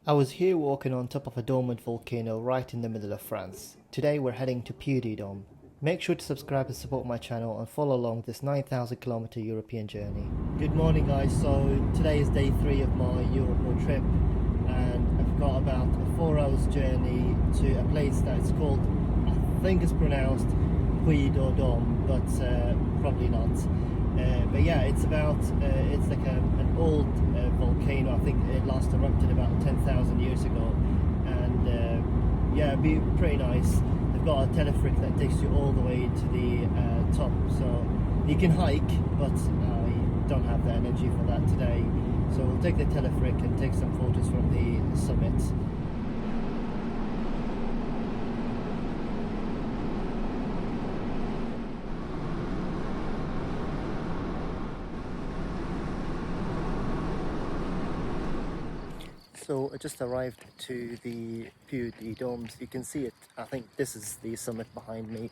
I was here walking on top of a dormant volcano right in the middle of France. Today we're heading to Puy de Dôme. Make sure to subscribe and support my channel and follow along this 9,000 kilometer European journey. Good morning guys, so today is day 3 of my Europe trip and I've got about a 4 hours journey to a place that's called, I think it's pronounced Puy de Dôme, but probably not. But yeah, it's like an old volcano. I think it last erupted about 10,000 years ago, and yeah, it'd be pretty nice. They've got a teleferic that takes you all the way to the top, so you can hike, but you don't have the energy for that today. So we'll take the teleferic and take some photos from the summit. So I just arrived to the Puy de Dôme. You can see it. I think this is the summit behind me.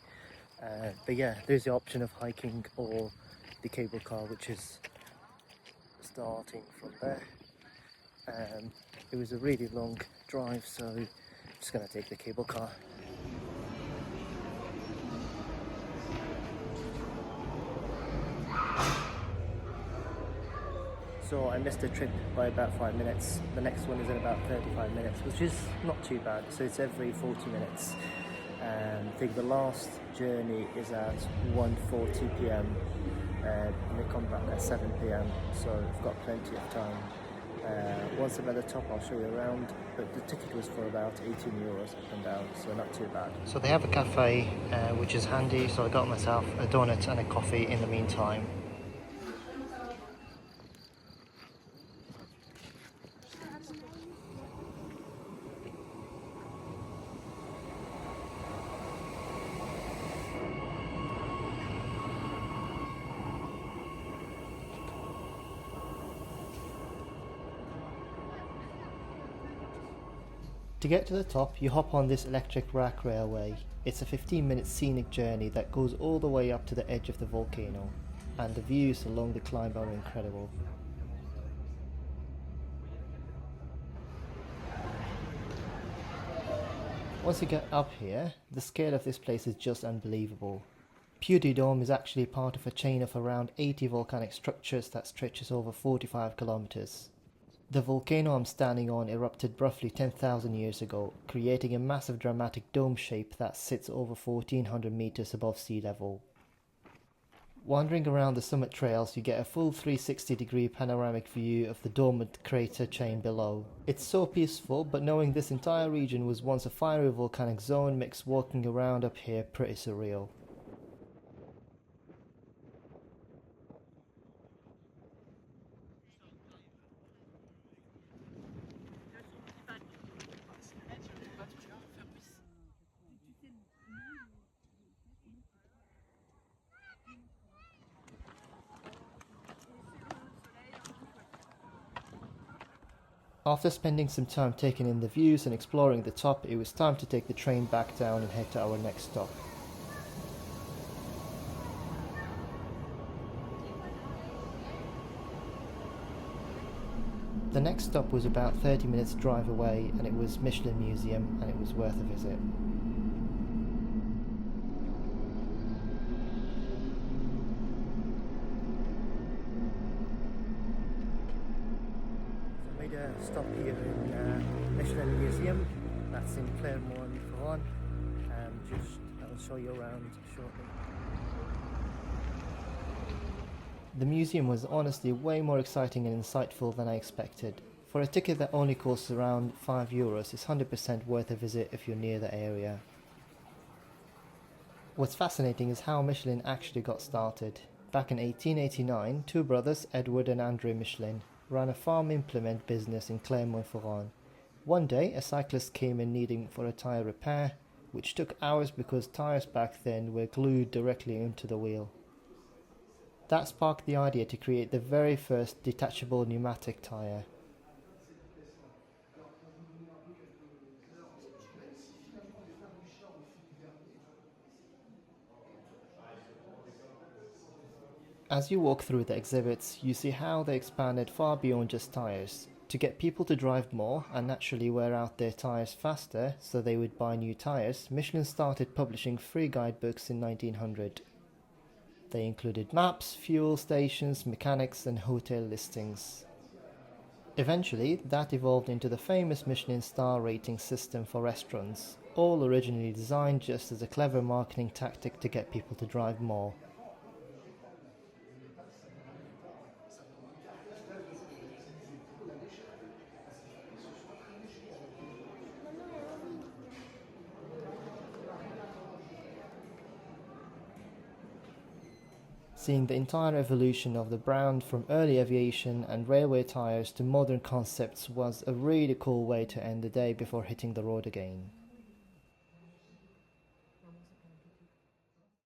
But yeah, there's the option of hiking or the cable car, which is starting from there. It was a really long drive, so I'm just gonna take the cable car. So I missed the trip by about 5 minutes. The next one is in about 35 minutes, which is not too bad. So it's every 40 minutes. I think the last journey is at 1:40 p.m. And they come back at 7 p.m. So I've got plenty of time. Once I'm at the top, I'll show you around. But the ticket was for about 18 euros up and down, so not too bad. So they have a cafe, which is handy. So I got myself a donut and a coffee in the meantime. To get to the top, you hop on this electric rack railway. It's a 15-minute scenic journey that goes all the way up to the edge of the volcano, and the views along the climb are incredible. Once you get up here, the scale of this place is just unbelievable. Puy de Dôme is actually part of a chain of around 80 volcanic structures that stretches over 45 kilometers. The volcano I'm standing on erupted roughly 10,000 years ago, creating a massive dramatic dome shape that sits over 1400 meters above sea level. Wandering around the summit trails, you get a full 360-degree panoramic view of the dormant crater chain below. It's so peaceful, but knowing this entire region was once a fiery volcanic zone makes walking around up here pretty surreal. After spending some time taking in the views and exploring the top, it was time to take the train back down and head to our next stop. The next stop was about 30 minutes drive away, and it was Michelin Museum, and it was worth a visit. I made a stop here in Michelin Museum. That's in Clermont-Ferrand. I'll show you around shortly. The museum was honestly way more exciting and insightful than I expected. For a ticket that only costs around €5, it's 100% worth a visit if you're near the area. What's fascinating is how Michelin actually got started. Back in 1889, two brothers, Edward and Andre Michelin, ran a farm implement business in Clermont-Ferrand. One day, a cyclist came in needing for a tyre repair, which took hours because tyres back then were glued directly into the wheel. That sparked the idea to create the very first detachable pneumatic tyre. As you walk through the exhibits, you see how they expanded far beyond just tyres. To get people to drive more and naturally wear out their tyres faster so they would buy new tyres, Michelin started publishing free guidebooks in 1900. They included maps, fuel stations, mechanics and hotel listings. Eventually, that evolved into the famous Michelin star rating system for restaurants, all originally designed just as a clever marketing tactic to get people to drive more. Seeing the entire evolution of the brand from early aviation and railway tyres to modern concepts was a really cool way to end the day before hitting the road again.